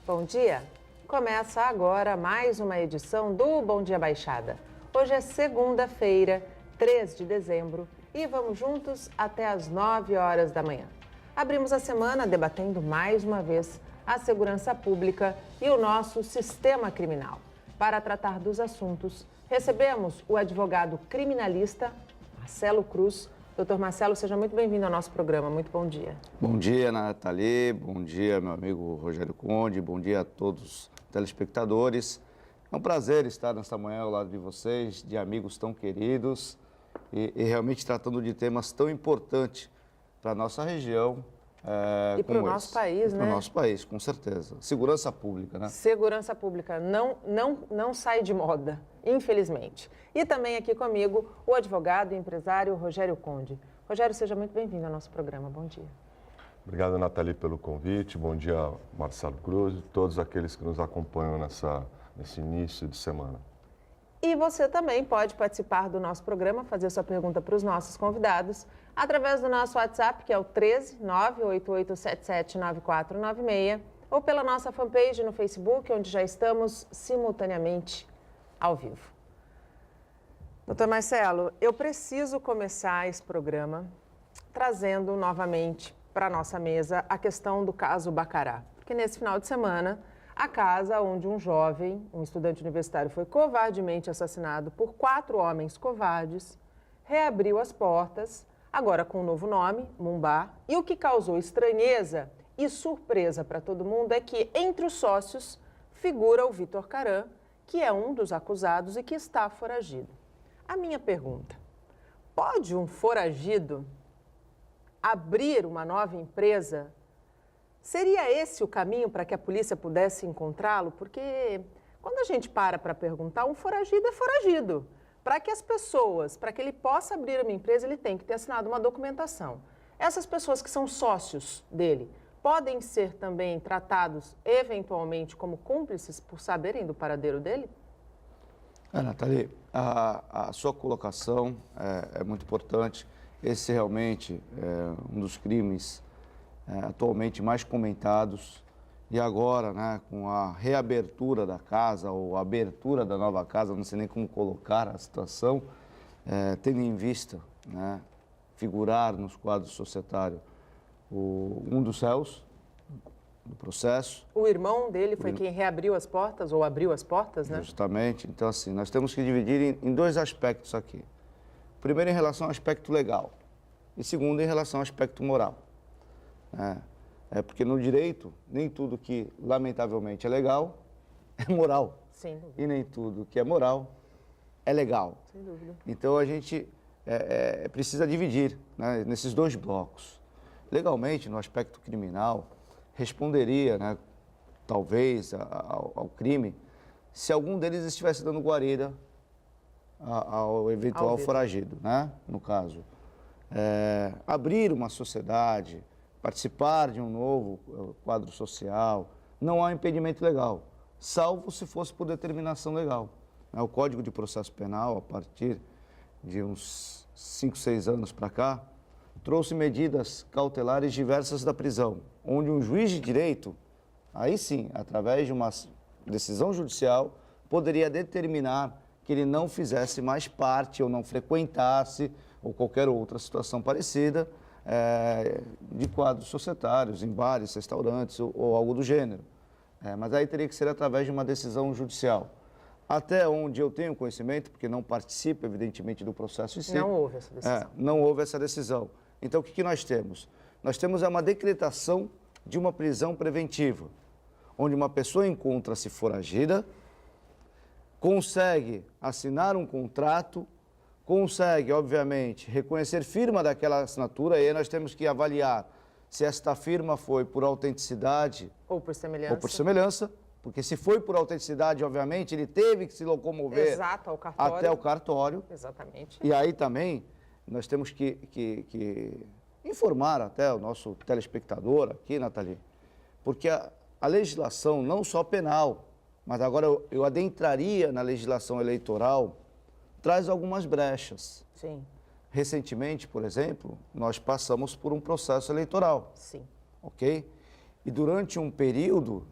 Bom dia! Começa agora mais uma edição do Bom Dia Baixada. Hoje é segunda-feira, 3 de dezembro, e vamos juntos até às 9 horas da manhã. Abrimos a semana debatendo mais uma vez a segurança pública e o nosso sistema criminal. Para tratar dos assuntos, recebemos o advogado criminalista Marcelo Cruz. Doutor Marcelo, seja muito bem-vindo ao nosso programa. Muito bom dia. Bom dia, Nathalie. Bom dia, meu amigo Rogério Conde. Bom dia a todos os telespectadores. É um prazer estar nesta manhã ao lado de vocês, de amigos tão queridos e realmente tratando de temas tão importantes para a nossa região. E para o nosso país, né? Para o nosso país, com certeza. Segurança pública, né? Segurança pública não sai de moda, infelizmente. E também aqui comigo o advogado e empresário Rogério Conde. Rogério, seja muito bem-vindo ao nosso programa. Bom dia. Obrigado, Nathalie, pelo convite. Bom dia, Marcelo Cruz e todos aqueles que nos acompanham nesse início de semana. E você também pode participar do nosso programa, fazer sua pergunta para os nossos convidados, através do nosso WhatsApp, que é o 13 98877 9496, ou pela nossa fanpage no Facebook, onde já estamos simultaneamente ao vivo. Doutor Marcelo, eu preciso começar esse programa trazendo novamente para a nossa mesa a questão do caso Bacará. Porque nesse final de semana, a casa onde um jovem, um estudante universitário, foi covardemente assassinado por 4 homens covardes, reabriu as portas, agora com um novo nome, Mumbá, e o que causou estranheza e surpresa para todo mundo é que entre os sócios figura o Vitor Caram, que é um dos acusados e que está foragido. A minha pergunta: pode um foragido abrir uma nova empresa? Seria esse o caminho para que a polícia pudesse encontrá-lo? Porque quando a gente para perguntar, um foragido é foragido. Para que as pessoas, para que ele possa abrir uma empresa, ele tem que ter assinado uma documentação. Essas pessoas que são sócios dele podem ser também tratados eventualmente como cúmplices por saberem do paradeiro dele? Nathalie, a sua colocação é muito importante. Esse realmente é um dos crimes atualmente mais comentados. E agora, né, com a reabertura da casa ou abertura da nova casa, não sei nem como colocar a situação, tendo em vista, né, figurar nos quadros societários um dos réus do processo. O irmão dele foi quem reabriu as portas ou abriu as portas, né? Justamente. Então, assim, nós temos que dividir em 2 aspectos aqui. Primeiro, em relação ao aspecto legal e segundo, em relação ao aspecto moral. Porque no direito, nem tudo que, lamentavelmente, é legal é moral. Sem dúvida. E nem tudo que é moral é legal. Sem dúvida. Então, a gente precisa dividir, né, nesses 2 blocos. Legalmente, no aspecto criminal, responderia, né, talvez, ao crime se algum deles estivesse dando guarida ao eventual foragido, né, no caso. Abrir uma sociedade, participar de um novo quadro social, não há impedimento legal, salvo se fosse por determinação legal. O Código de Processo Penal, a partir de uns 5, 6 anos para cá, trouxe medidas cautelares diversas da prisão, onde um juiz de direito, aí sim, através de uma decisão judicial, poderia determinar que ele não fizesse mais parte ou não frequentasse ou qualquer outra situação parecida de quadros societários, em bares, restaurantes ou algo do gênero. Mas aí teria que ser através de uma decisão judicial. Até onde eu tenho conhecimento, porque não participo, evidentemente, do processo em si. Não houve essa decisão. Não houve essa decisão. Então, o que nós temos? Nós temos uma decretação de uma prisão preventiva, onde uma pessoa encontra-se foragida, consegue assinar um contrato, consegue, obviamente, reconhecer firma daquela assinatura, e aí nós temos que avaliar se esta firma foi por autenticidade ou por semelhança, porque se foi por autenticidade, obviamente, ele teve que se locomover até o cartório. Exatamente. E aí também nós temos que informar até o nosso telespectador aqui, Nathalie, porque a legislação, não só penal, mas agora eu adentraria na legislação eleitoral, traz algumas brechas. Sim. Recentemente, por exemplo, nós passamos por um processo eleitoral. Sim. Ok? E durante um período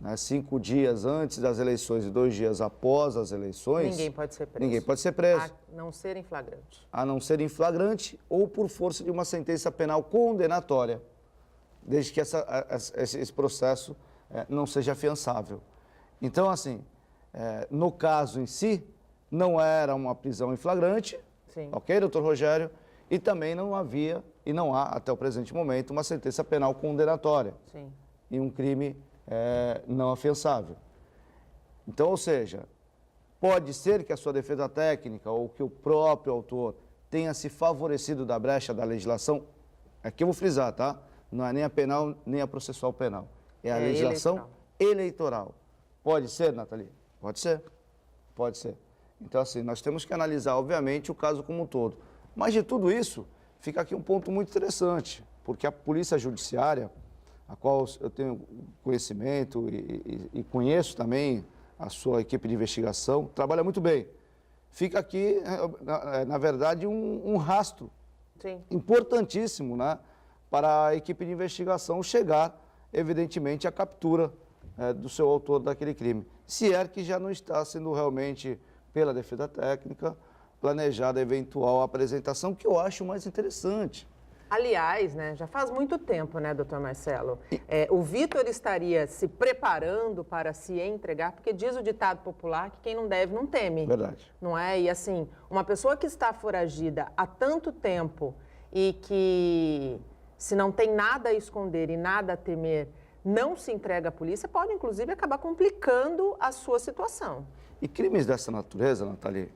né, 5 dias antes das eleições e 2 dias após as eleições... Ninguém pode ser preso. Ninguém pode ser preso. A não ser em flagrante. A não ser em flagrante ou por força de uma sentença penal condenatória, desde que esse processo não seja afiançável. Então, assim, no caso em si, não era uma prisão em flagrante, Sim. ok, doutor Rogério? E também não havia, e não há até o presente momento, uma sentença penal condenatória. Sim. E um crime não afiançável. Então, ou seja, pode ser que a sua defesa técnica ou que o próprio autor tenha se favorecido da brecha da legislação, aqui eu vou frisar, tá? Não é nem a penal, nem a processual penal. É a legislação eleitoral. Pode ser, Nathalie? Pode ser. Pode ser. Então, assim, nós temos que analisar, obviamente, o caso como um todo. Mas de tudo isso, fica aqui um ponto muito interessante, porque a Polícia Judiciária, a qual eu tenho conhecimento e conheço também a sua equipe de investigação, trabalha muito bem. Fica aqui, na verdade, um rastro Sim. importantíssimo, né, para a equipe de investigação chegar, evidentemente, à captura do seu autor daquele crime. Se é que já não está sendo realmente, pela defesa técnica, planejada a eventual apresentação, que eu acho mais interessante. Aliás, né, já faz muito tempo, né, doutor Marcelo? O Vitor estaria se preparando para se entregar, porque diz o ditado popular que quem não deve não teme. Verdade. Não é? E assim, uma pessoa que está foragida há tanto tempo e que, se não tem nada a esconder e nada a temer, não se entrega à polícia, pode, inclusive, acabar complicando a sua situação. E crimes dessa natureza, Nathalie,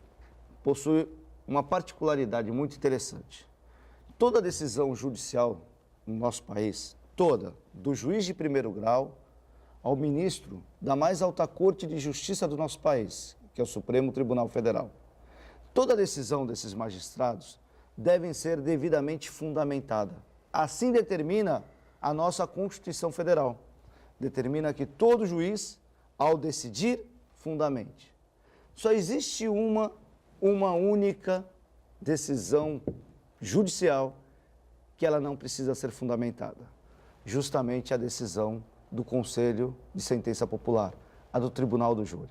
possuem uma particularidade muito interessante. Toda decisão judicial no nosso país, toda, do juiz de primeiro grau ao ministro da mais alta corte de justiça do nosso país, que é o Supremo Tribunal Federal, toda decisão desses magistrados deve ser devidamente fundamentada. Assim determina a nossa Constituição Federal. Determina que todo juiz, ao decidir, fundamente. Só existe uma única decisão judicial que ela não precisa ser fundamentada. Justamente a decisão do Conselho de Sentença Popular, a do Tribunal do Júri.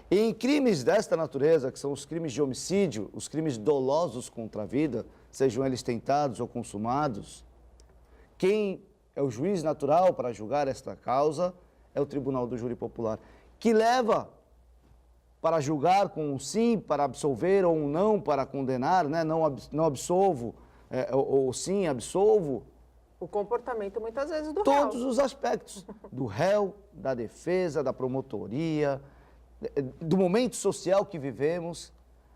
E em crimes desta natureza, que são os crimes de homicídio, os crimes dolosos contra a vida, sejam eles tentados ou consumados, quem é o juiz natural para julgar esta causa é o Tribunal do Júri Popular, que leva para julgar com um sim, para absolver, ou um não, para condenar, né? Não absolvo, ou sim, absolvo. O comportamento, muitas vezes, do réu. Todos os aspectos do réu, da defesa, da promotoria, do momento social que vivemos.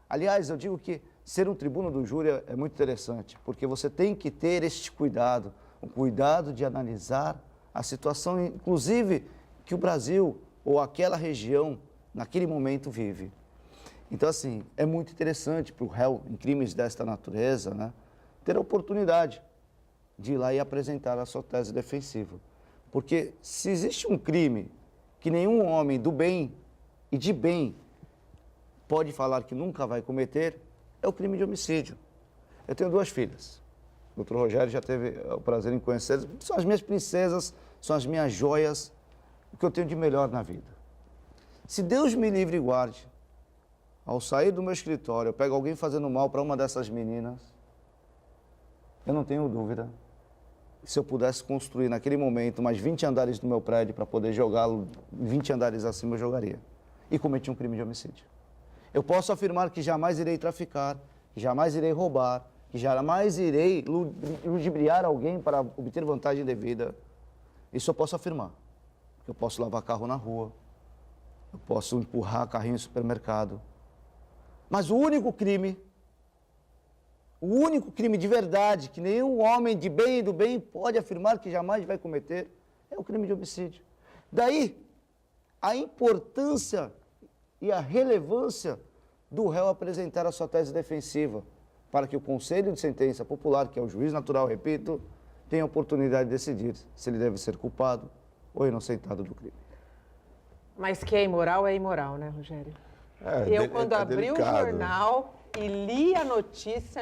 Aliás, eu digo que ser um tribuno do júri é muito interessante, porque você tem que ter este cuidado, o cuidado de analisar a situação, inclusive, que o Brasil ou aquela região, naquele momento, vive. Então, assim, é muito interessante para o réu, em crimes desta natureza, né, ter a oportunidade de ir lá e apresentar a sua tese defensiva. Porque se existe um crime que nenhum homem do bem e de bem pode falar que nunca vai cometer, é o crime de homicídio. Eu tenho 2 filhas. O doutor Rogério já teve o prazer em conhecê-las. São as minhas princesas, são as minhas joias, o que eu tenho de melhor na vida. Se Deus me livre e guarde, ao sair do meu escritório, eu pego alguém fazendo mal para uma dessas meninas, eu não tenho dúvida, se eu pudesse construir naquele momento mais 20 andares do meu prédio para poder jogá-lo 20 andares acima, eu jogaria. E cometi um crime de homicídio. Eu posso afirmar que jamais irei traficar, que jamais irei roubar, que jamais irei ludibriar alguém para obter vantagem devida. Isso eu posso afirmar. Eu posso lavar carro na rua, eu posso empurrar carrinho no supermercado. Mas o único crime de verdade que nenhum homem de bem e do bem pode afirmar que jamais vai cometer é o crime de homicídio. Daí a importância e a relevância do réu apresentar a sua tese defensiva, para que o Conselho de Sentença Popular, que é o juiz natural, repito, tenha a oportunidade de decidir se ele deve ser culpado ou inocentado do crime. Mas que é imoral, né, Rogério? Eu, quando abri o jornal e li a notícia,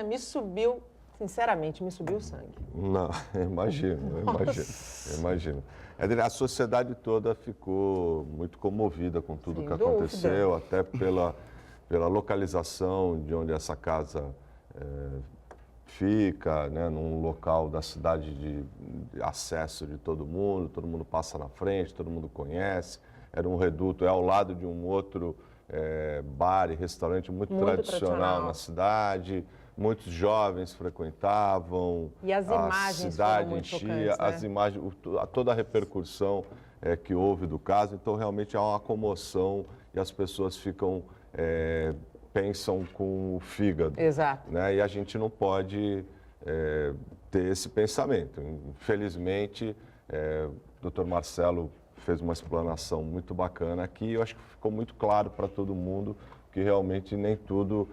sinceramente, me subiu o sangue. Não, imagino. A sociedade toda ficou muito comovida com tudo Sem que dúvida. aconteceu, até pela localização de onde essa casa fica, né, num local da cidade de acesso de todo mundo passa na frente, todo mundo conhece. Era um reduto, é ao lado de um outro bar e restaurante muito tradicional na cidade. Muitos jovens frequentavam, e as a imagens cidade foram muito enchia, chocantes, né? as imagens, toda a repercussão que houve do caso. Então, realmente há uma comoção e as pessoas pensam com o fígado. Exato. Né? E a gente não pode ter esse pensamento. Infelizmente, o Dr. Marcelo fez uma explanação muito bacana aqui. Eu acho que ficou muito claro para todo mundo que realmente nem tudo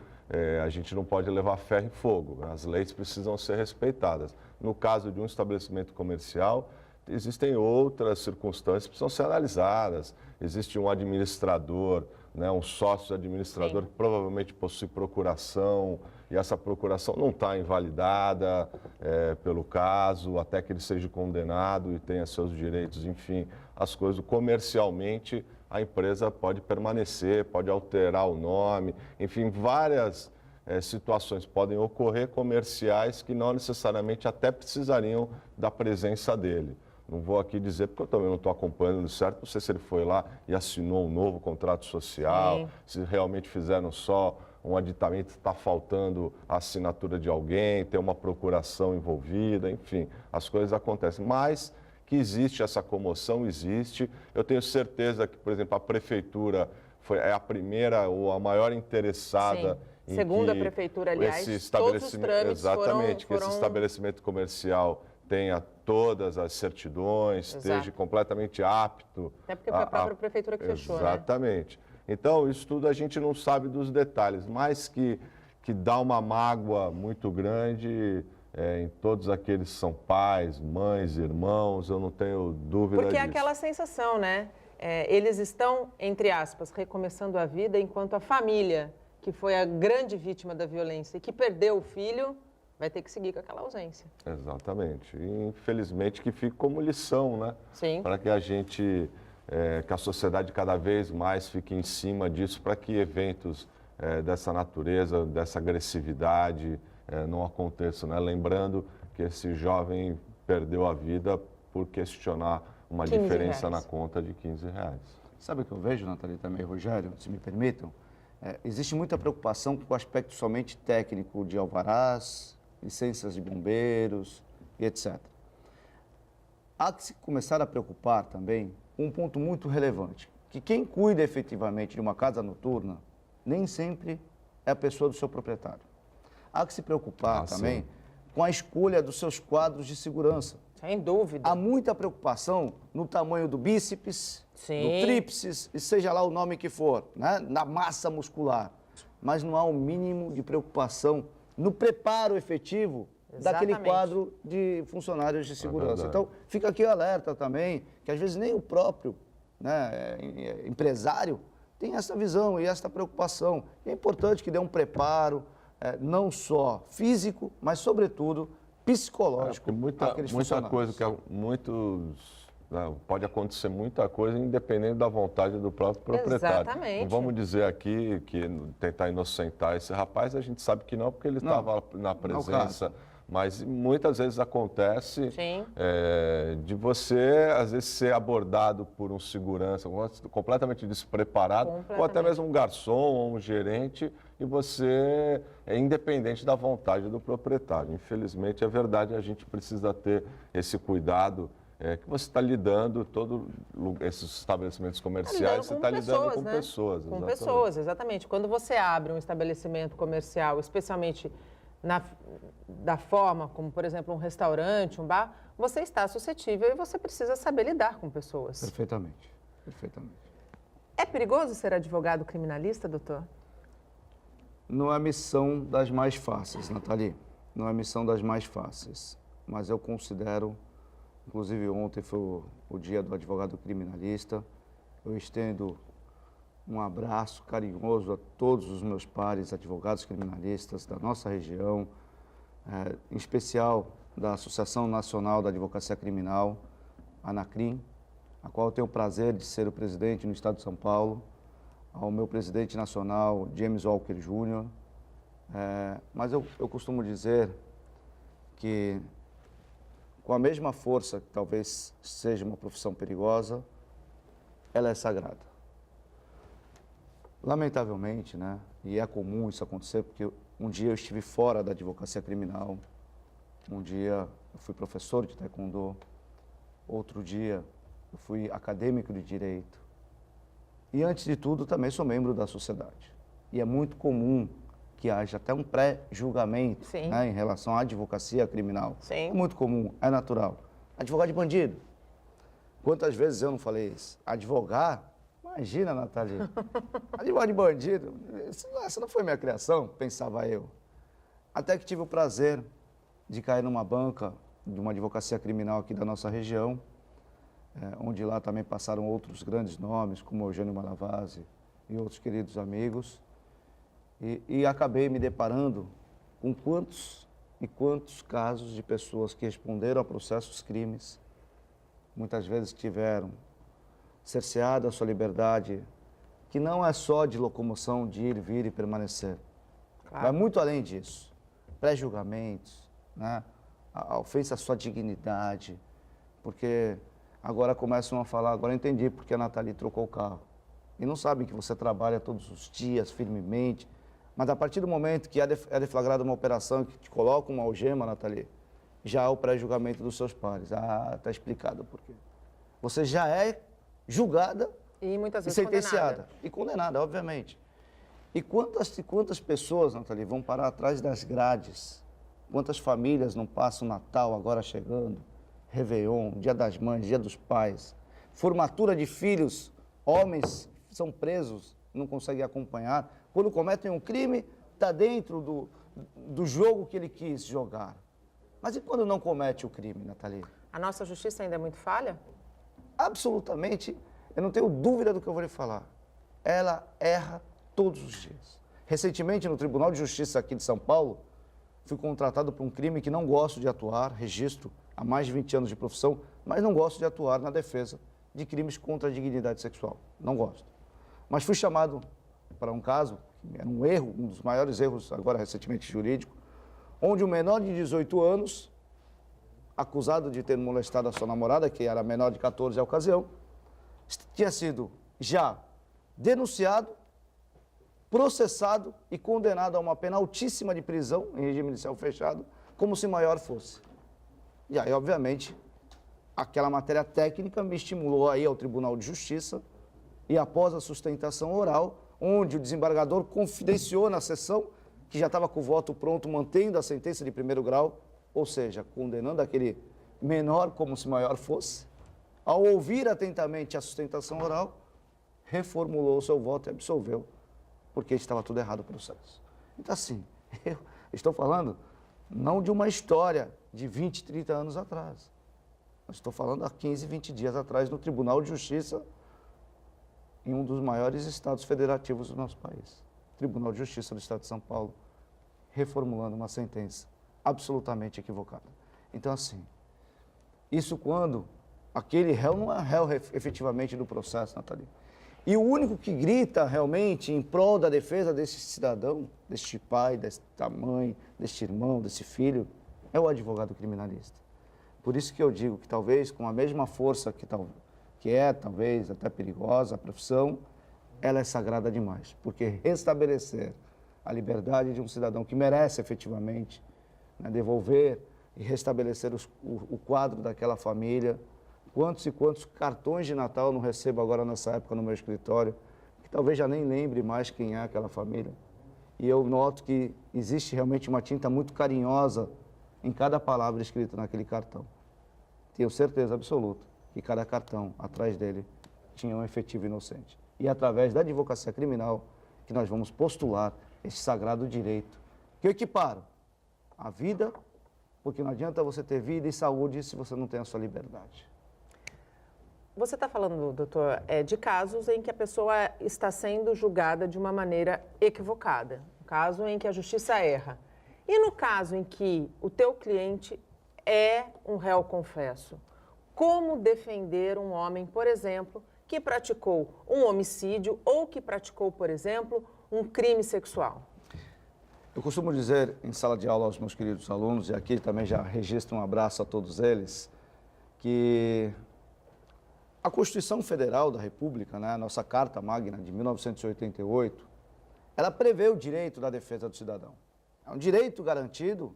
a gente não pode levar ferro e fogo. As leis precisam ser respeitadas. No caso de um estabelecimento comercial, existem outras circunstâncias que precisam ser analisadas. Existe um administrador, né, um sócio administrador, que provavelmente possui procuração, e essa procuração não está invalidada pelo caso, até que ele seja condenado e tenha seus direitos, enfim, as coisas comercialmente. A empresa pode permanecer, pode alterar o nome, enfim, várias situações podem ocorrer comerciais que não necessariamente até precisariam da presença dele. Não vou aqui dizer, porque eu também não estou acompanhando certo, não sei se ele foi lá e assinou um novo contrato social, se realmente fizeram só um aditamento, está faltando a assinatura de alguém, tem uma procuração envolvida, enfim, as coisas acontecem. Mas que existe essa comoção, existe. Eu tenho certeza que, por exemplo, a prefeitura é a primeira ou a maior interessada em segundo que a prefeitura, aliás, esse todos os trâmites exatamente, foram... que esse estabelecimento comercial tenha todas as certidões, esteja completamente apto. Até porque foi a própria prefeitura que fechou, né? Exatamente. Então, isso tudo a gente não sabe dos detalhes, mas que dá uma mágoa muito grande em todos aqueles que são pais, mães, irmãos, eu não tenho dúvida Porque é disso. aquela sensação, né? Eles estão, entre aspas, recomeçando a vida, enquanto a família, que foi a grande vítima da violência e que perdeu o filho, vai ter que seguir com aquela ausência. Exatamente. E, infelizmente, que fique como lição, né? Sim. Para que a gente, que a sociedade cada vez mais fique em cima disso, para que eventos dessa natureza, dessa agressividade, não aconteçam, né? Lembrando que esse jovem perdeu a vida por questionar uma diferença na conta de R$15. Sabe o que eu vejo, Nathalie, também, Rogério, se me permitam? Existe muita preocupação com o aspecto somente técnico de alvarás, licenças de bombeiros e etc. Há que se começar a preocupar também com um ponto muito relevante, que quem cuida efetivamente de uma casa noturna nem sempre é a pessoa do seu proprietário. Há que se preocupar também com a escolha dos seus quadros de segurança. Sem dúvida. Há muita preocupação no tamanho do bíceps, do tríceps, e seja lá o nome que for, né? Na massa muscular. Mas não há o mínimo de preocupação no preparo efetivo daquele quadro de funcionários de segurança. Então, fica aqui o alerta também, que às vezes nem o próprio, né, empresário tem essa visão e essa preocupação. É importante que dê um preparo, não só físico, mas, sobretudo, psicológico. Muita coisa pode acontecer muita coisa independente da vontade do próprio proprietário. Exatamente. Não vamos dizer aqui que tentar inocentar esse rapaz, a gente sabe que não, porque ele estava na presença. Mas muitas vezes acontece de você, às vezes, ser abordado por um segurança completamente despreparado, ou até mesmo um garçom ou um gerente, e você é independente da vontade do proprietário. Infelizmente, é verdade, a gente precisa ter esse cuidado, que você está lidando, todos esses estabelecimentos comerciais, você está lidando com pessoas. Com pessoas, exatamente. Quando você abre um estabelecimento comercial, especialmente da forma como, por exemplo, um restaurante, um bar, você está suscetível e você precisa saber lidar com pessoas. Perfeitamente, perfeitamente. É perigoso ser advogado criminalista, doutor? Não é a missão das mais fáceis, Nathalie. Não é a missão das mais fáceis. Mas eu considero, inclusive ontem foi o dia do advogado criminalista, eu estendo um abraço carinhoso a todos os meus pares advogados criminalistas da nossa região, em especial da Associação Nacional da Advocacia Criminal, ANACRIM, a qual eu tenho o prazer de ser o presidente no Estado de São Paulo, ao meu presidente nacional, James Walker Jr. Mas eu costumo dizer que, com a mesma força que talvez seja uma profissão perigosa, ela é sagrada. Lamentavelmente, né, e é comum isso acontecer, porque um dia eu estive fora da advocacia criminal, um dia eu fui professor de taekwondo, outro dia eu fui acadêmico de direito, e antes de tudo também sou membro da sociedade. E é muito comum que haja até um pré-julgamento, né, em relação à advocacia criminal. Sim. É muito comum, é natural. Advogado de bandido. Quantas vezes eu não falei isso? Advogar? Imagina, Nathalie. Advogado de bandido? Essa não foi minha criação, pensava eu. Até que tive o prazer de cair numa banca de uma advocacia criminal aqui da nossa região, onde lá também passaram outros grandes nomes, como Eugênio Malavasi e outros queridos amigos. E acabei me deparando com quantos e quantos casos de pessoas que responderam a processos crimes, muitas vezes tiveram cerceada a sua liberdade, que não é só de locomoção, de ir, vir e permanecer. Claro. Vai muito além disso. Pré-julgamentos, né? A ofensa à sua dignidade, porque agora começam a falar, agora eu entendi porque a Nathalie trocou o carro. E não sabem que você trabalha todos os dias, firmemente. Mas a partir do momento que é deflagrada uma operação que te coloca uma algema, Nathalie, já é o pré-julgamento dos seus pares. Ah, está explicado por quê. Você já é julgada e muitas vezes sentenciada. E condenada, obviamente. E quantas pessoas, Nathalie, vão parar atrás das grades? Quantas famílias não passam Natal agora chegando, Réveillon, Dia das Mães, Dia dos Pais, formatura de filhos, homens são presos, não conseguem acompanhar. Quando cometem um crime, está dentro do jogo que ele quis jogar. Mas e quando não comete o crime, Nathalie? A nossa justiça ainda é muito falha? Absolutamente, eu não tenho dúvida do que eu vou lhe falar. Ela erra todos os dias. Recentemente, no Tribunal de Justiça aqui de São Paulo, fui contratado por um crime que não gosto de atuar, registro há mais de 20 anos de profissão, mas não gosto de atuar na defesa de crimes contra a dignidade sexual. Não gosto. Mas fui chamado para um caso, era um erro, um dos maiores erros agora recentemente jurídico, onde um menor de 18 anos, acusado de ter molestado a sua namorada, que era menor de 14 à ocasião, tinha sido já denunciado, processado e condenado a uma pena altíssima de prisão, em regime inicial fechado, como se maior fosse. E aí, obviamente, aquela matéria técnica me estimulou a ir ao Tribunal de Justiça e, após a sustentação oral, onde o desembargador confidenciou na sessão que já estava com o voto pronto, mantendo a sentença de primeiro grau, ou seja, condenando aquele menor como se maior fosse, ao ouvir atentamente a sustentação oral, reformulou o seu voto e absolveu, porque estava tudo errado o processo. Então, assim, eu estou falando não de uma história de 20, 30 anos atrás. Eu estou falando há 15, 20 dias atrás no Tribunal de Justiça, em um dos maiores estados federativos do nosso país. Tribunal de Justiça do Estado de São Paulo, reformulando uma sentença absolutamente equivocada. Então, assim, isso quando aquele réu não é réu efetivamente do processo, Nathalie. E o único que grita realmente em prol da defesa desse cidadão, deste pai, desta mãe, deste irmão, desse filho, é o advogado criminalista. Por isso que eu digo que talvez com a mesma força que é talvez até perigosa a profissão, ela é sagrada demais. Porque restabelecer a liberdade de um cidadão que merece efetivamente, né, devolver e restabelecer o quadro daquela família. Quantos e quantos cartões de Natal eu não recebo agora nessa época no meu escritório, que talvez já nem lembre mais quem é aquela família. E eu noto que existe realmente uma tinta muito carinhosa em cada palavra escrita naquele cartão. Tenho certeza absoluta que cada cartão atrás dele tinha um efetivo inocente. E é através da advocacia criminal que nós vamos postular esse sagrado direito, que eu equiparo a vida, porque não adianta você ter vida e saúde se você não tem a sua liberdade. Você está falando, doutor, de casos em que a pessoa está sendo julgada de uma maneira equivocada, um caso em que a justiça erra. E no caso em que o teu cliente é um réu confesso, como defender um homem, por exemplo, que praticou um homicídio ou que praticou, por exemplo, um crime sexual? Eu costumo dizer em sala de aula aos meus queridos alunos, e aqui também já registro um abraço a todos eles, que a Constituição Federal da República, né, a nossa Carta Magna de 1988, ela prevê o direito da defesa do cidadão. É um direito garantido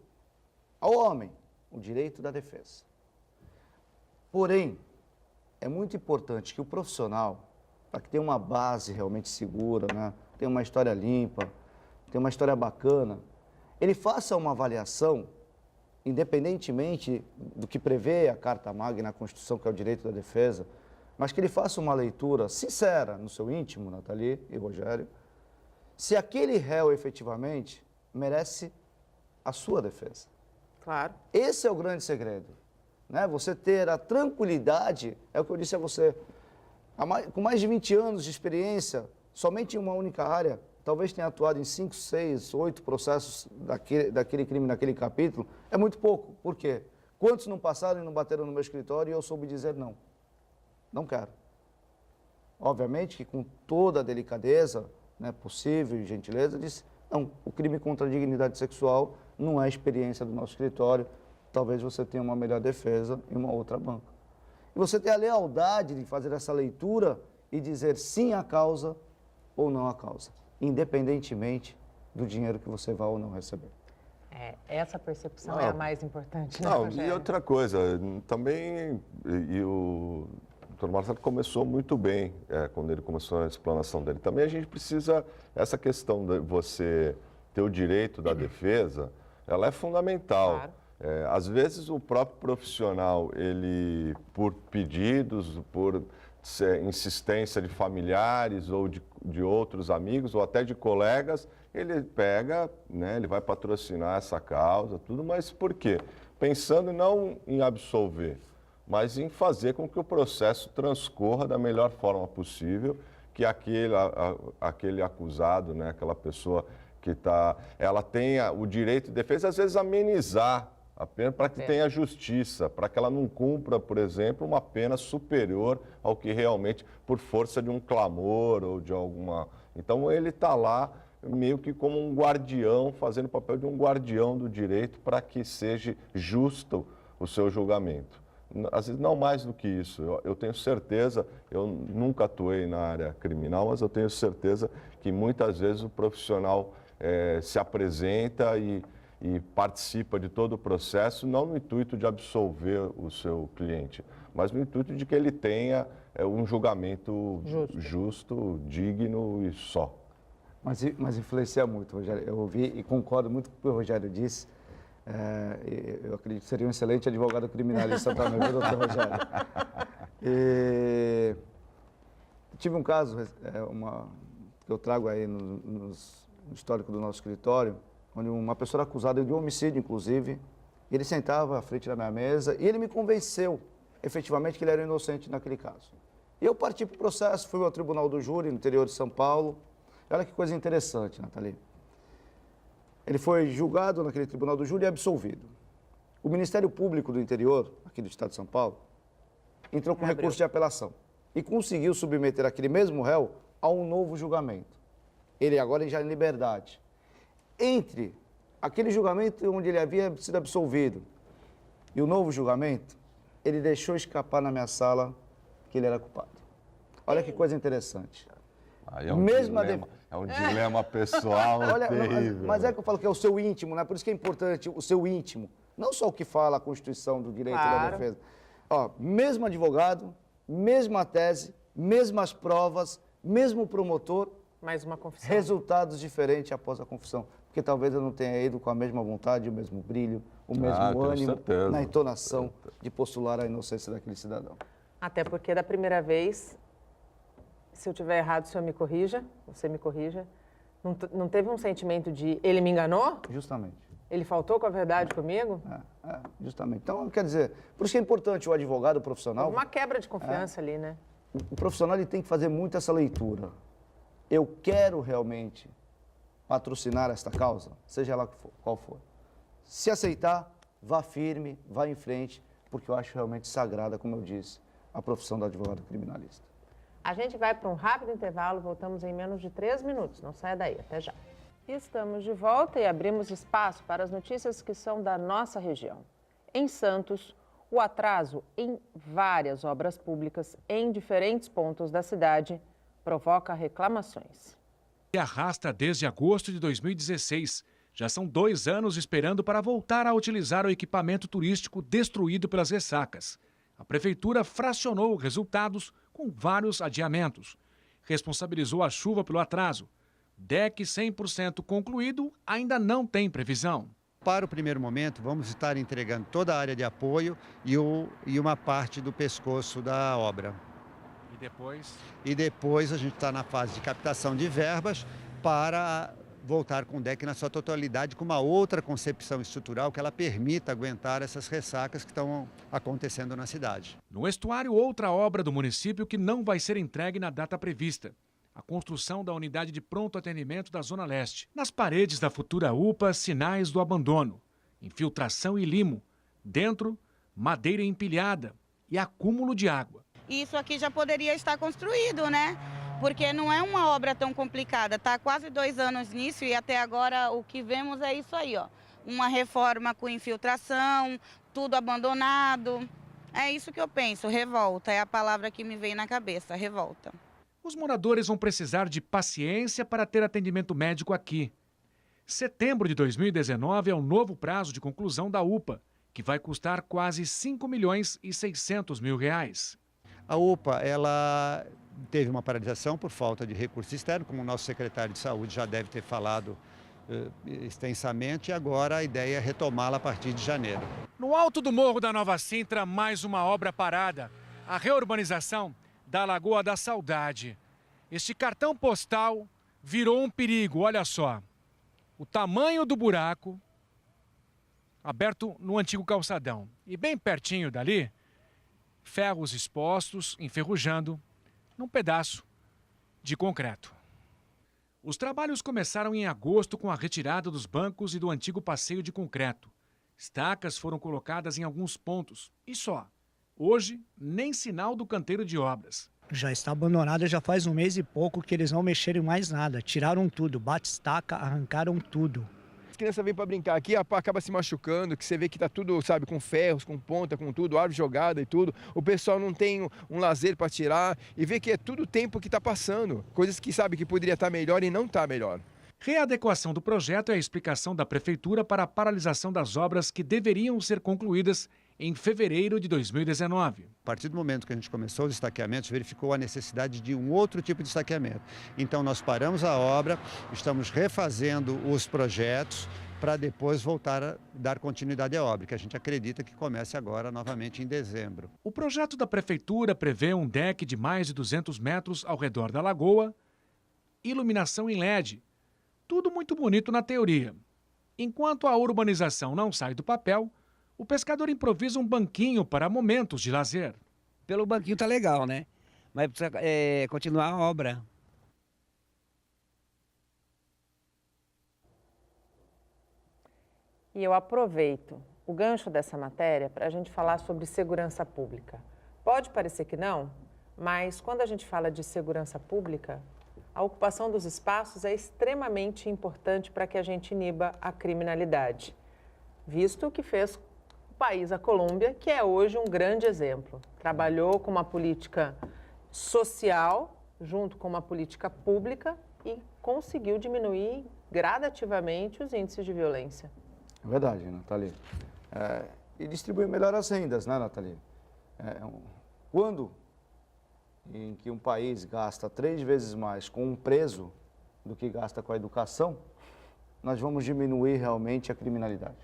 ao homem, o direito da defesa. Porém, é muito importante que o profissional, para que tenha uma base realmente segura, né, tenha uma história limpa, tenha uma história bacana, ele faça uma avaliação, independentemente do que prevê a Carta Magna, a Constituição, que é o direito da defesa, mas que ele faça uma leitura sincera no seu íntimo, Nathalie e Rogério, se aquele réu efetivamente merece a sua defesa. Claro. Esse é o grande segredo, né? Você ter a tranquilidade, é o que eu disse a você, com mais de 20 anos de experiência, somente em uma única área, talvez tenha atuado em 5, 6, 8 processos daquele crime, naquele capítulo, é muito pouco. Por quê? Quantos não passaram e não bateram no meu escritório e eu soube dizer não? Não quero. Obviamente que com toda a delicadeza, né, possível e gentileza, disse, não, o crime contra a dignidade sexual não é a experiência do nosso escritório, talvez você tenha uma melhor defesa em uma outra banca. E você tem a lealdade de fazer essa leitura e dizer sim à causa ou não à causa, independentemente do dinheiro que você vai ou não receber. Essa percepção é a mais importante, né, Não, Rogério? e outra coisa, também, o Dr. Marcelo começou muito bem quando ele começou a explanação dele. Também a gente precisa, essa questão de você ter o direito da defesa, ela é fundamental. Claro. Às vezes o próprio profissional, ele, por pedidos, por insistência de familiares ou de outros amigos ou até de colegas, ele pega, né, ele vai patrocinar essa causa, tudo, mas por quê? Pensando não em absolver, mas em fazer com que o processo transcorra da melhor forma possível, que aquele acusado, né, aquela pessoa que ela tenha o direito de defesa, às vezes amenizar a pena para que tenha justiça, para que ela não cumpra, por exemplo, uma pena superior ao que realmente, por força de um clamor ou de alguma... Então ele está lá meio que como um guardião, fazendo o papel de um guardião do direito para que seja justo o seu julgamento. Às vezes não mais do que isso. Eu tenho certeza, eu nunca atuei na área criminal, mas eu tenho certeza que muitas vezes o profissional se apresenta e participa de todo o processo, não no intuito de absolver o seu cliente, mas no intuito de que ele tenha um julgamento justo, digno e só. Mas influencia muito, Rogério. Eu ouvi e concordo muito com o que o Rogério disse. Eu acredito que seria um excelente advogado criminalista também, viu, doutor Rogério? Tive um caso que eu trago aí no histórico do nosso escritório, onde uma pessoa era acusada de um homicídio, inclusive, ele sentava à frente da minha mesa e ele me convenceu, efetivamente, que ele era inocente naquele caso. E eu parti para o processo, fui ao Tribunal do Júri, no interior de São Paulo. Olha que coisa interessante, Nathalie. Ele foi julgado naquele Tribunal do Júri e absolvido. O Ministério Público do Interior, aqui do Estado de São Paulo, entrou com recurso de apelação e conseguiu submeter aquele mesmo réu a um novo julgamento. Ele agora já em liberdade. Entre aquele julgamento onde ele havia sido absolvido e o novo julgamento, ele deixou escapar na minha sala que ele era culpado. Olha que coisa interessante. Aí é um dilema pessoal. Olha, terrível. mas é que eu falo que é o seu íntimo, né? Por isso que é importante o seu íntimo. Não só o que fala a Constituição do direito da defesa. Ó, mesmo advogado, mesma tese, mesmas provas, mesmo promotor. Mais uma confissão. Resultados diferentes após a confissão. Porque talvez eu não tenha ido com a mesma vontade, o mesmo brilho, o mesmo ânimo, na entonação de postular a inocência daquele cidadão. Até porque da primeira vez, se eu estiver errado, o senhor me corrija, você me corrija, não teve um sentimento de ele me enganou? Justamente. Ele faltou com a verdade comigo? Justamente. Então, quer dizer, por isso que é importante o advogado, o profissional... Uma quebra de confiança ali, né? O profissional ele tem que fazer muito essa leitura. Eu quero realmente patrocinar esta causa, seja lá qual for. Se aceitar, vá firme, vá em frente, porque eu acho realmente sagrada, como eu disse, a profissão do advogado criminalista. A gente vai para um rápido intervalo, voltamos em menos de 3 minutos. Não saia daí, até já. Estamos de volta e abrimos espaço para as notícias que são da nossa região. Em Santos, o atraso em várias obras públicas em diferentes pontos da cidade provoca reclamações. E arrasta desde agosto de 2016. Já são 2 anos esperando para voltar a utilizar o equipamento turístico destruído pelas ressacas. A prefeitura fracionou resultados com vários adiamentos. Responsabilizou a chuva pelo atraso. DEC 100% concluído ainda não tem previsão. Para o primeiro momento, vamos estar entregando toda a área de apoio e uma parte do pescoço da obra. E depois? E depois a gente está na fase de captação de verbas para voltar com o DEC na sua totalidade, com uma outra concepção estrutural que ela permita aguentar essas ressacas que estão acontecendo na cidade. No estuário, outra obra do município que não vai ser entregue na data prevista. A construção da unidade de pronto atendimento da Zona Leste. Nas paredes da futura UPA, sinais do abandono, infiltração e limo. Dentro, madeira empilhada e acúmulo de água. Isso aqui já poderia estar construído, né? Porque não é uma obra tão complicada. Está quase 2 anos nisso e até agora o que vemos é isso aí, ó. Uma reforma com infiltração, tudo abandonado. É isso que eu penso, revolta. É a palavra que me vem na cabeça, revolta. Os moradores vão precisar de paciência para ter atendimento médico aqui. Setembro de 2019 é o novo prazo de conclusão da UPA, que vai custar quase R$ 5.600.000. A UPA, ela teve uma paralisação por falta de recurso externo, como o nosso secretário de saúde já deve ter falado extensamente, e agora a ideia é retomá-la a partir de janeiro. No alto do Morro da Nova Sintra, mais uma obra parada. A reurbanização da Lagoa da Saudade. Este cartão postal virou um perigo, olha só. O tamanho do buraco aberto no antigo calçadão. E bem pertinho dali, ferros expostos, enferrujando, num pedaço de concreto. Os trabalhos começaram em agosto com a retirada dos bancos e do antigo passeio de concreto. Estacas foram colocadas em alguns pontos, e só. Hoje, nem sinal do canteiro de obras. Já está abandonada já faz 1 mês e pouco que eles não mexeram em mais nada. Tiraram tudo, bate-estaca, arrancaram tudo. As crianças vêm para brincar aqui, acaba se machucando, que você vê que está tudo, sabe, com ferros, com ponta, com tudo, árvore jogada e tudo. O pessoal não tem um lazer para tirar e vê que é tudo o tempo que está passando. Coisas que sabe que poderia estar melhor e não está melhor. Readequação do projeto é a explicação da Prefeitura para a paralisação das obras que deveriam ser concluídas em fevereiro de 2019. A partir do momento que a gente começou os estaqueamentos, verificou a necessidade de um outro tipo de estaqueamento. Então nós paramos a obra, estamos refazendo os projetos para depois voltar a dar continuidade à obra, que a gente acredita que comece agora novamente em dezembro. O projeto da Prefeitura prevê um deck de mais de 200 metros ao redor da lagoa, iluminação em LED, tudo muito bonito na teoria. Enquanto a urbanização não sai do papel, o pescador improvisa um banquinho para momentos de lazer. Pelo banquinho tá legal, né? Mas precisa continuar a obra. E eu aproveito o gancho dessa matéria para a gente falar sobre segurança pública. Pode parecer que não, mas quando a gente fala de segurança pública, a ocupação dos espaços é extremamente importante para que a gente iniba a criminalidade, visto o que fez o país, a Colômbia, que é hoje um grande exemplo. Trabalhou com uma política social, junto com uma política pública, e conseguiu diminuir gradativamente os índices de violência. É verdade, Nathalie. E distribuir melhor as rendas, né, Nathalie? Quando em que um país gasta 3 vezes mais com um preso do que gasta com a educação, nós vamos diminuir realmente a criminalidade.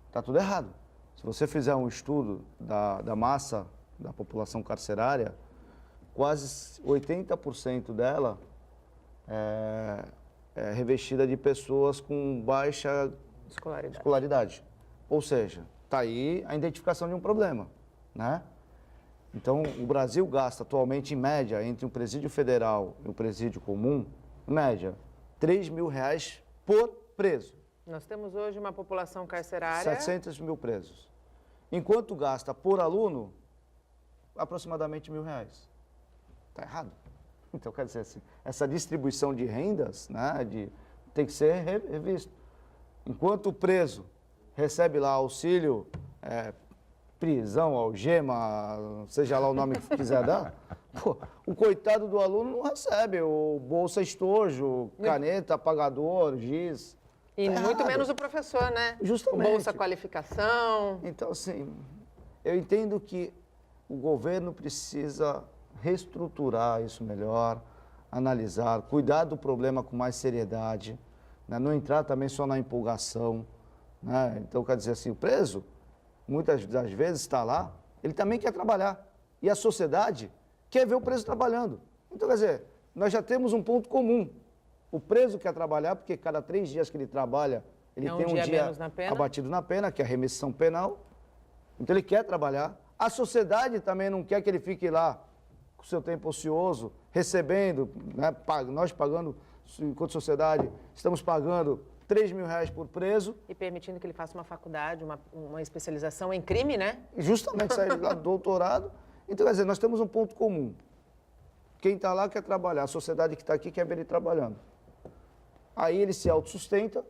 Está tudo errado. Se você fizer um estudo da massa da população carcerária, quase 80% dela é revestida de pessoas com baixa escolaridade. Ou seja, está aí a identificação de um problema, né? Então, o Brasil gasta atualmente, em média, entre um presídio federal e um presídio comum, em média, R$ 3.000 por preso. Nós temos hoje uma população carcerária... 700 mil presos. enquanto gasta por aluno aproximadamente R$1.000. Está errado. Então, quer dizer assim, essa distribuição de rendas, né, tem que ser revisto. Enquanto o preso recebe lá auxílio, prisão, algema, seja lá o nome que quiser dar, pô, o coitado do aluno não recebe o bolsa estojo, caneta, apagador, giz. E Tá muito errado. menos o professor, né? Justamente. O Bolsa Qualificação. Então, assim, eu entendo que o governo precisa reestruturar isso melhor, analisar, cuidar do problema com mais seriedade, né? Não entrar também só na empolgação, né? Então, quer dizer assim, o preso, muitas das vezes está lá, ele também quer trabalhar. E a sociedade quer ver o preso trabalhando. Então, quer dizer, nós já temos um ponto comum. O preso quer trabalhar porque cada 3 dias que ele trabalha, ele tem um dia menos na pena. abatido na pena, que é a remissão penal. Então, ele quer trabalhar. A sociedade também não quer que ele fique lá com o seu tempo ocioso, recebendo, né, nós pagando, enquanto sociedade, estamos pagando R$3.000 por preso. E permitindo que ele faça uma faculdade, uma especialização em crime, né? E justamente sair lá do doutorado. Então, quer dizer, nós temos um ponto comum. Quem está lá quer trabalhar, a sociedade que está aqui quer ver ele trabalhando. Aí ele se autossustenta,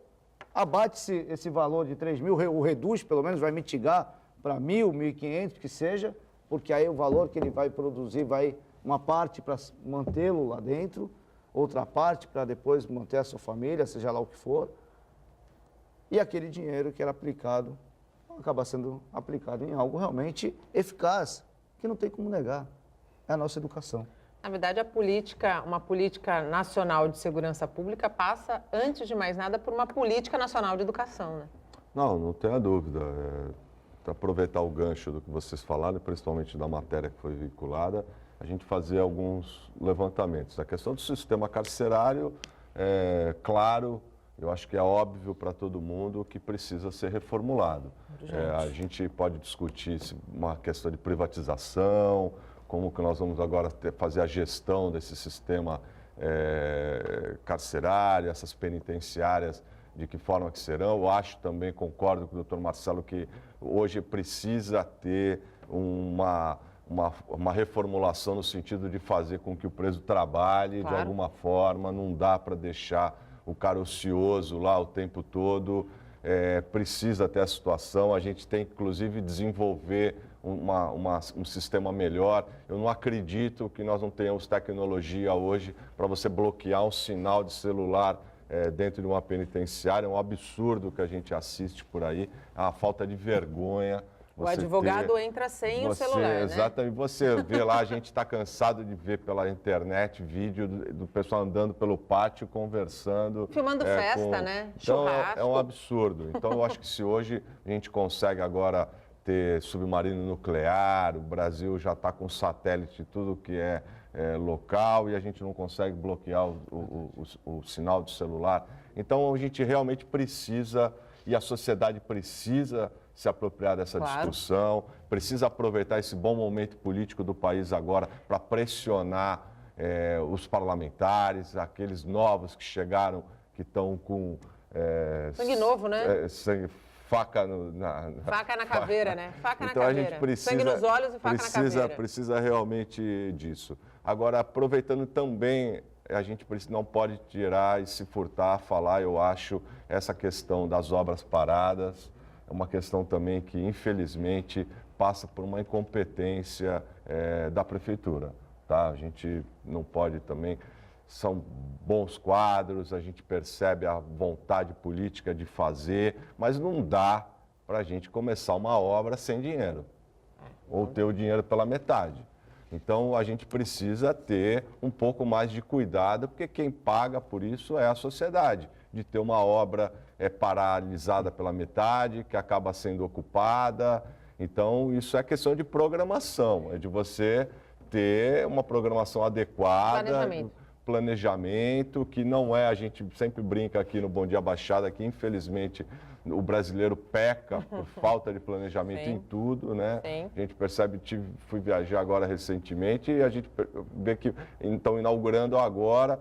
abate-se esse valor de 3.000, ou reduz, pelo menos, vai mitigar para 1.000, 1.500, que seja, porque aí o valor que ele vai produzir vai uma parte para mantê-lo lá dentro, outra parte para depois manter a sua família, seja lá o que for. E aquele dinheiro que era aplicado, acaba sendo aplicado em algo realmente eficaz, que não tem como negar, é a nossa educação. Na verdade, uma política nacional de segurança pública passa, antes de mais nada, por uma política nacional de educação, né? Não tenha dúvida. Para aproveitar o gancho do que vocês falaram, principalmente da matéria que foi vinculada, a gente fazer alguns levantamentos. A questão do sistema carcerário, claro, eu acho que é óbvio para todo mundo que precisa ser reformulado. A gente pode discutir uma questão de privatização, como que nós vamos agora fazer a gestão desse sistema carcerário, essas penitenciárias, de que forma que serão. Eu acho também, concordo com o doutor Marcelo, que hoje precisa ter uma reformulação no sentido de fazer com que o preso trabalhe de alguma forma, não dá para deixar o cara ocioso lá o tempo todo, precisa ter a situação, a gente tem inclusive desenvolver um sistema melhor. Eu não acredito que nós não tenhamos tecnologia hoje para você bloquear um sinal de celular dentro de uma penitenciária. É um absurdo que a gente assiste por aí, é uma falta de vergonha. O advogado entra sem o celular, exatamente, né? Você vê lá, a gente está cansado de ver pela internet vídeo do pessoal andando pelo pátio, conversando. Filmando festa, né? Então, churrasco. é um absurdo. Então, eu acho que se hoje a gente consegue agora ter submarino nuclear, o Brasil já está com satélite, tudo que é local, e a gente não consegue bloquear o sinal de celular. Então, a gente realmente precisa, e a sociedade precisa se apropriar dessa discussão, precisa aproveitar esse bom momento político do país agora para pressionar os parlamentares, aqueles novos que chegaram, que estão com... sangue novo, né? Faca faca na caveira, né? Faca então, na caveira. A gente precisa, sangue nos olhos e faca na caveira. Precisa realmente disso. Agora, aproveitando também, a gente não pode tirar e se furtar a falar, eu acho, essa questão das obras paradas. É uma questão também que, infelizmente, passa por uma incompetência da prefeitura. Tá? A gente não pode também... São bons quadros, a gente percebe a vontade política de fazer, mas não dá para a gente começar uma obra sem dinheiro, ou ter o dinheiro pela metade. Então, a gente precisa ter um pouco mais de cuidado, porque quem paga por isso é a sociedade, de ter uma obra paralisada pela metade, que acaba sendo ocupada. Então, isso é questão de programação, é de você ter uma programação adequada, planejamento, que não a gente sempre brinca aqui no Bom Dia Baixada, que infelizmente o brasileiro peca por falta de planejamento em tudo, né? Sim. A gente percebe, fui viajar agora recentemente e a gente vê que estão inaugurando agora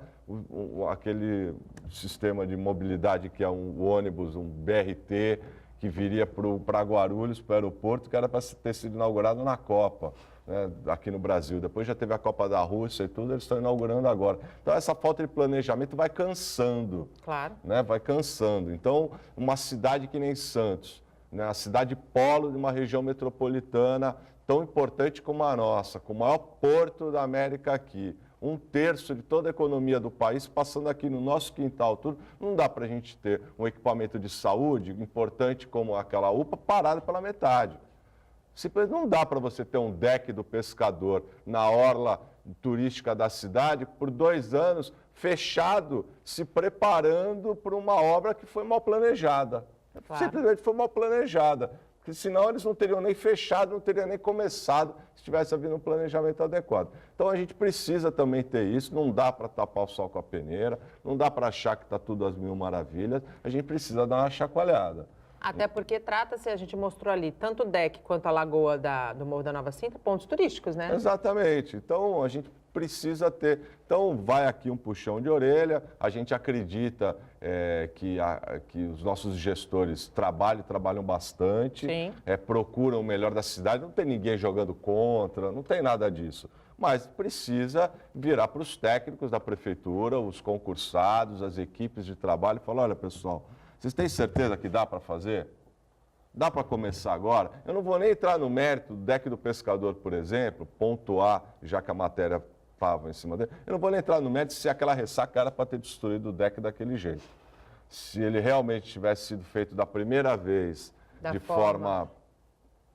aquele sistema de mobilidade que é um ônibus, um BRT, que viria para Guarulhos, para o aeroporto, que era para ter sido inaugurado na Copa, né, aqui no Brasil. Depois já teve a Copa da Rússia e tudo, eles estão inaugurando agora. Então, essa falta de planejamento vai cansando. Claro. Né, vai cansando. Então, uma cidade que nem Santos, né, a cidade polo de uma região metropolitana tão importante como a nossa, com o maior porto da América aqui, 1/3 de toda a economia do país passando aqui no nosso quintal, tudo, não dá para a gente ter um equipamento de saúde importante como aquela UPA parado pela metade. Simplesmente não dá para você ter um deck do pescador na orla turística da cidade por 2 anos fechado, se preparando para uma obra que foi mal planejada. Claro. Simplesmente foi mal planejada. Porque senão eles não teriam nem fechado, não teriam nem começado se tivesse havido um planejamento adequado. Então a gente precisa também ter isso, não dá para tapar o sol com a peneira, não dá para achar que está tudo às mil maravilhas, a gente precisa dar uma chacoalhada. Até porque trata-se, a gente mostrou ali, tanto o deck quanto a lagoa do Morro da Nova Sintra, pontos turísticos, né? Exatamente. Então, a gente precisa ter. Então, vai aqui um puxão de orelha. A gente acredita que os nossos gestores trabalham bastante, procuram o melhor da cidade. Não tem ninguém jogando contra, não tem nada disso. Mas precisa virar para os técnicos da prefeitura, os concursados, as equipes de trabalho e falar: olha, pessoal, vocês têm certeza que dá para fazer? Dá para começar agora? Eu não vou nem entrar no mérito do deck do pescador, por exemplo, pontuar, já que a matéria estava em cima dele. Eu não vou nem entrar no mérito se aquela ressaca era para ter destruído o deck daquele jeito. Se ele realmente tivesse sido feito da primeira vez, de forma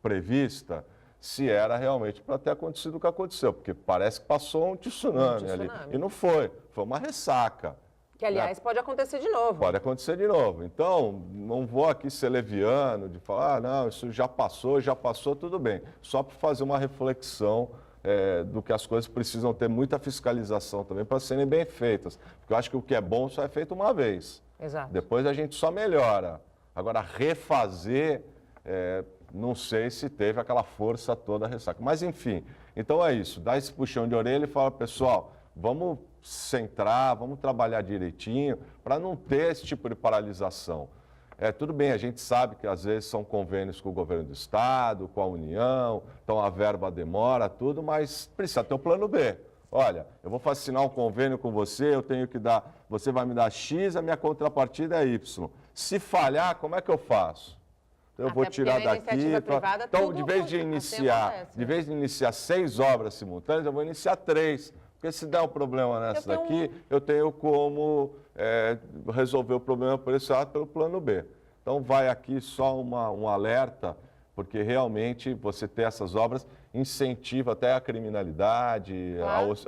prevista, se era realmente para ter acontecido o que aconteceu. Porque parece que passou um tsunami ali. E não foi. Foi uma ressaca. Que, aliás, pode acontecer de novo. Pode acontecer de novo. Então, não vou aqui ser leviano, de falar, não, isso já passou, tudo bem. Só para fazer uma reflexão do que as coisas precisam ter muita fiscalização também para serem bem feitas. Porque eu acho que o que é bom só é feito uma vez. Exato. Depois a gente só melhora. Agora, refazer, não sei se teve aquela força toda a ressaca. Mas, enfim, então é isso. Dá esse puxão de orelha e fala, pessoal, vamos centrar, vamos trabalhar direitinho para não ter esse tipo de paralisação. Tudo bem, a gente sabe que às vezes são convênios com o governo do estado, com a União, então a verba demora, tudo, mas precisa ter o plano B. Olha, eu vou assinar um convênio com você, eu tenho que dar, você vai me dar X, a minha contrapartida é Y. Se falhar, como é que eu faço? Então, eu vou tirar daqui. Então, de vez de iniciar 6 obras simultâneas, eu vou iniciar 3. Porque se der um problema nessa daqui, eu tenho como resolver o problema por esse lado pelo plano B. Então, vai aqui só um alerta, porque realmente você ter essas obras incentiva até a criminalidade,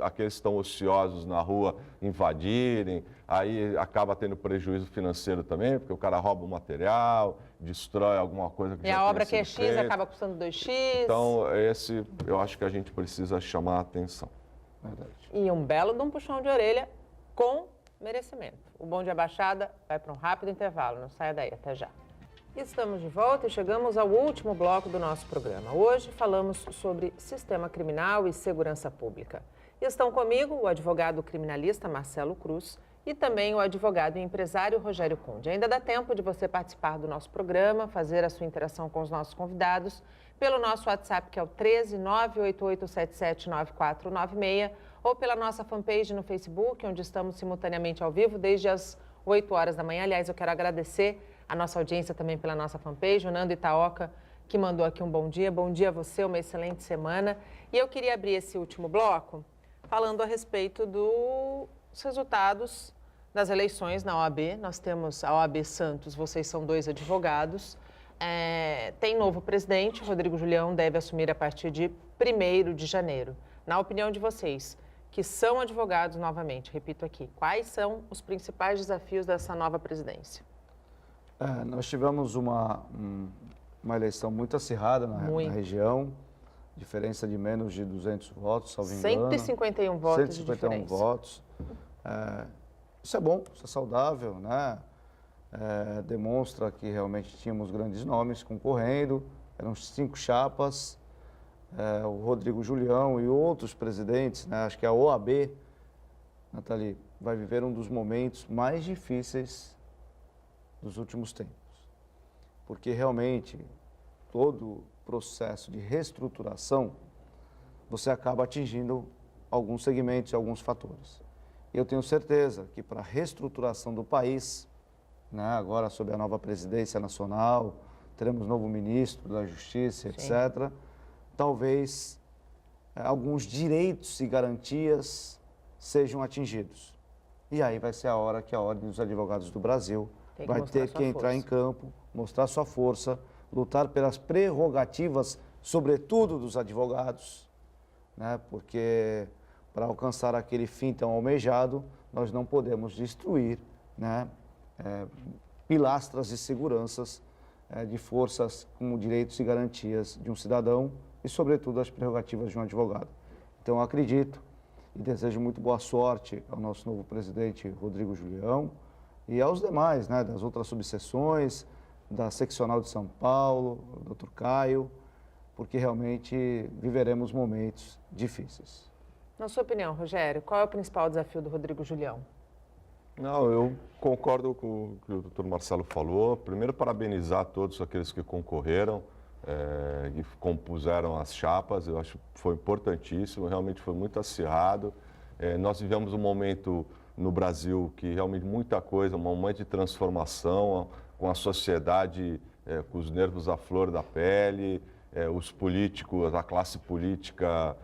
aqueles que estão ociosos na rua invadirem, aí acaba tendo prejuízo financeiro também, porque o cara rouba o material, destrói alguma coisa que já a obra que é feita. X acaba custando 2X. Então, eu acho que a gente precisa chamar a atenção. Verdade. E um belo de um puxão de orelha com merecimento. O Bom Dia Baixada vai para um rápido intervalo, não saia daí, até já. Estamos de volta e chegamos ao último bloco do nosso programa. Hoje falamos sobre sistema criminal e segurança pública. E estão comigo o advogado criminalista Marcelo Cruz e também o advogado e empresário Rogério Conde. Ainda dá tempo de você participar do nosso programa, fazer a sua interação com os nossos convidados pelo nosso WhatsApp, que é o 13 98877 9496, ou pela nossa fanpage no Facebook, onde estamos simultaneamente ao vivo desde as 8 horas da manhã. Aliás, eu quero agradecer a nossa audiência também pela nossa fanpage, o Nando Itaoca, que mandou aqui um bom dia. Bom dia a você, uma excelente semana. E eu queria abrir esse último bloco falando a respeito dos resultados das eleições na OAB. Nós temos a OAB Santos, vocês são 2 advogados. Tem novo presidente, Rodrigo Julião deve assumir a partir de 1º de janeiro. Na opinião de vocês, que são advogados novamente, repito aqui, quais são os principais desafios dessa nova presidência? Nós tivemos uma eleição muito acirrada na região, diferença de menos de 200 votos, salvo engano. 151 votos 151 votos. Isso é bom, isso é saudável, né? Demonstra que realmente tínhamos grandes nomes concorrendo, eram 5 chapas, o Rodrigo Julião e outros presidentes, né? Acho que a OAB, Nathalie, vai viver um dos momentos mais difíceis dos últimos tempos. porque realmente todo processo de reestruturação, você acaba atingindo alguns segmentos e alguns fatores. Eu tenho certeza que para a reestruturação do país, né, agora sob a nova presidência nacional, teremos novo ministro da Justiça, etc., talvez alguns direitos e garantias sejam atingidos. E aí vai ser a hora que a Ordem dos Advogados do Brasil vai ter que entrar em campo, mostrar sua força, lutar pelas prerrogativas, sobretudo dos advogados, né? Porque para alcançar aquele fim tão almejado, nós não podemos destruir, né, pilastras de seguranças de forças como direitos e garantias de um cidadão e, sobretudo, as prerrogativas de um advogado. Então, eu acredito e desejo muito boa sorte ao nosso novo presidente, Rodrigo Julião, e aos demais, né, das outras subseções, da seccional de São Paulo, Dr. Caio, porque realmente viveremos momentos difíceis. Na sua opinião, Rogério, qual é o principal desafio do Rodrigo Julião? Não, eu concordo com o que o doutor Marcelo falou. Primeiro, parabenizar todos aqueles que concorreram e compuseram as chapas. Eu acho que foi importantíssimo, realmente foi muito acirrado. Nós vivemos um momento no Brasil que realmente muita coisa, um momento de transformação, com a sociedade com os nervos à flor da pele, os políticos, a classe política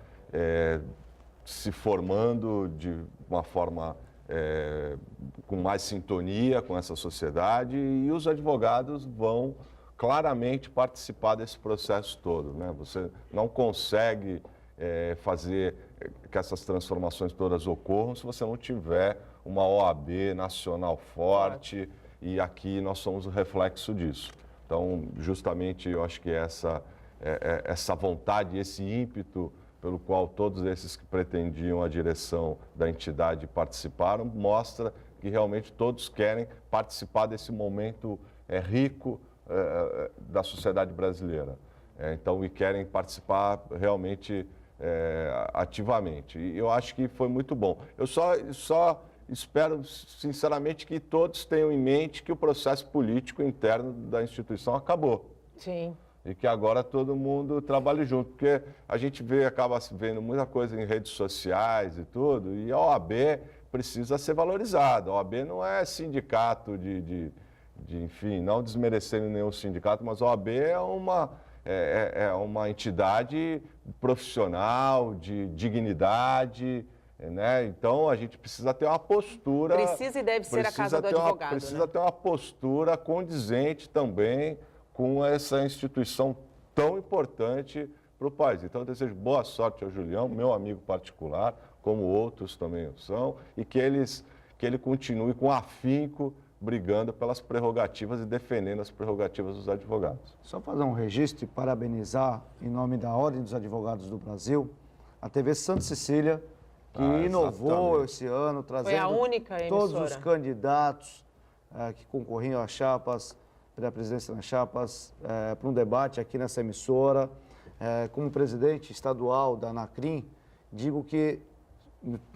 se formando de uma forma com mais sintonia com essa sociedade, e os advogados vão claramente participar desse processo todo, né? Você não consegue fazer que essas transformações todas ocorram se você não tiver uma OAB nacional forte, e aqui nós somos o reflexo disso. Então, justamente, eu acho que essa vontade, esse ímpeto pelo qual todos esses que pretendiam a direção da entidade participaram, mostra que realmente todos querem participar desse momento rico da sociedade brasileira. Então, e querem participar realmente ativamente. E eu acho que foi muito bom. Eu só espero, sinceramente, que todos tenham em mente que o processo político interno da instituição acabou. Sim. E que agora todo mundo trabalhe junto, porque a gente acaba vendo muita coisa em redes sociais e tudo, e a OAB precisa ser valorizada. A OAB não é sindicato enfim, não desmerecendo nenhum sindicato, mas a OAB é uma entidade profissional, de dignidade, né? Então a gente precisa ter uma postura... Precisa e deve ser a casa do advogado, Precisa ter uma postura condizente também com essa instituição tão importante para o país. Então, eu desejo boa sorte ao Julião, meu amigo particular, como outros também são, e que ele continue com afinco brigando pelas prerrogativas e defendendo as prerrogativas dos advogados. Só fazer um registro e parabenizar, em nome da Ordem dos Advogados do Brasil, a TV Santa Cecília, que inovou esse ano, trazendo Foi a única todos emissora. os candidatos que concorriam às chapas, da presidência nas chapas, para um debate aqui nessa emissora. Como presidente estadual da ANACRIM, digo que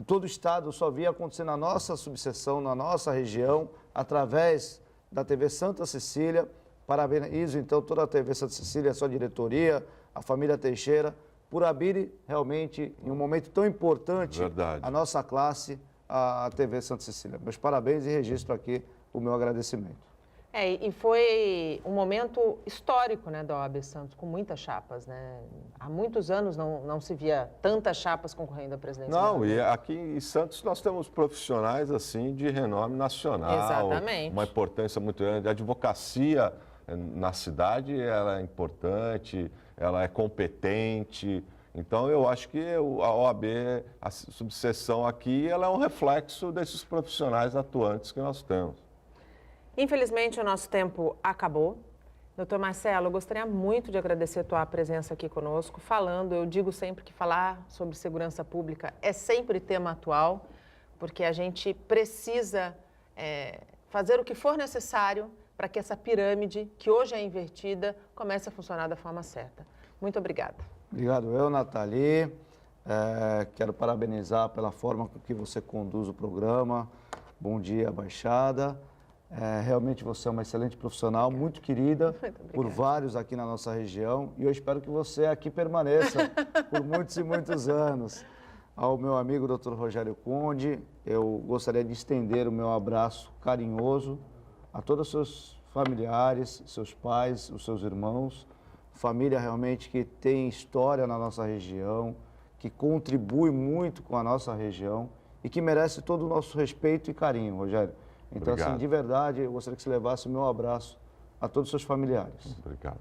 todo o estado só via acontecer na nossa subseção, na nossa região, através da TV Santa Cecília. Parabenizo, então, toda a TV Santa Cecília, a sua diretoria, a família Teixeira, por abrir realmente, em um momento tão importante, a nossa classe, a TV Santa Cecília. Meus parabéns e registro aqui o meu agradecimento. E foi um momento histórico, né, da OAB Santos, com muitas chapas, né? Há muitos anos não se via tantas chapas concorrendo à presidência. Não, e aqui em Santos nós temos profissionais assim de renome nacional. Exatamente. Uma importância muito grande. A advocacia na cidade, ela é importante, ela é competente. Então, eu acho que a OAB, a subseção aqui, ela é um reflexo desses profissionais atuantes que nós temos. Infelizmente, o nosso tempo acabou. Doutor Marcelo, eu gostaria muito de agradecer a tua presença aqui conosco, eu digo sempre que falar sobre segurança pública é sempre tema atual, porque a gente precisa fazer o que for necessário para que essa pirâmide, que hoje é invertida, comece a funcionar da forma certa. Muito obrigada. Obrigado, Nathalie. Quero parabenizar pela forma com que você conduz o programa. Bom dia, Baixada. Realmente você é uma excelente profissional, muito querida por vários aqui na nossa região e eu espero que você aqui permaneça por muitos e muitos anos. Ao meu amigo Dr. Rogério Conde, eu gostaria de estender o meu abraço carinhoso a todos os seus familiares, seus pais, os seus irmãos, família realmente que tem história na nossa região, que contribui muito com a nossa região e que merece todo o nosso respeito e carinho, Rogério. Então, Obrigado. assim, de verdade, eu gostaria que você levasse o meu abraço a todos os seus familiares. Obrigado.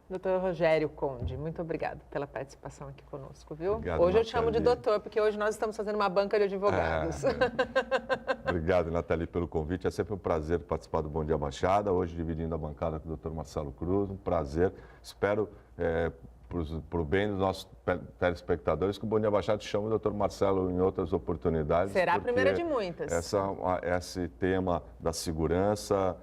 Doutor Rogério Conde, muito obrigado pela participação aqui conosco, viu? Obrigado, Hoje eu te chamo de Nathalie. doutor, porque hoje nós estamos fazendo uma banca de advogados. Obrigado, Nathalie, pelo convite. É sempre um prazer participar do Bom Dia Baixada. Hoje, dividindo a bancada com o Dr. Marcelo Cruz. Um prazer. Espero, para o bem dos nossos telespectadores, que o Bom Dia Baixada chame o Dr. Marcelo em outras oportunidades. Será a primeira de muitas. Esse tema da segurança,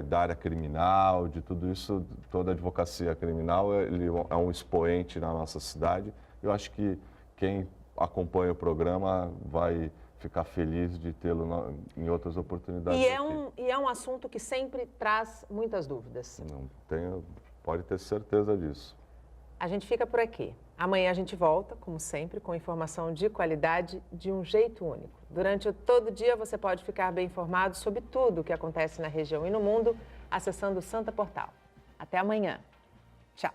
da área criminal, de tudo isso, toda a advocacia criminal, ele é um expoente na nossa cidade. Eu acho que quem acompanha o programa vai ficar feliz de tê-lo em outras oportunidades. E é um assunto que sempre traz muitas dúvidas. Pode ter certeza disso. A gente fica por aqui. Amanhã a gente volta, como sempre, com informação de qualidade de um jeito único. Durante todo o dia você pode ficar bem informado sobre tudo o que acontece na região e no mundo acessando o Santa Portal. Até amanhã. Tchau.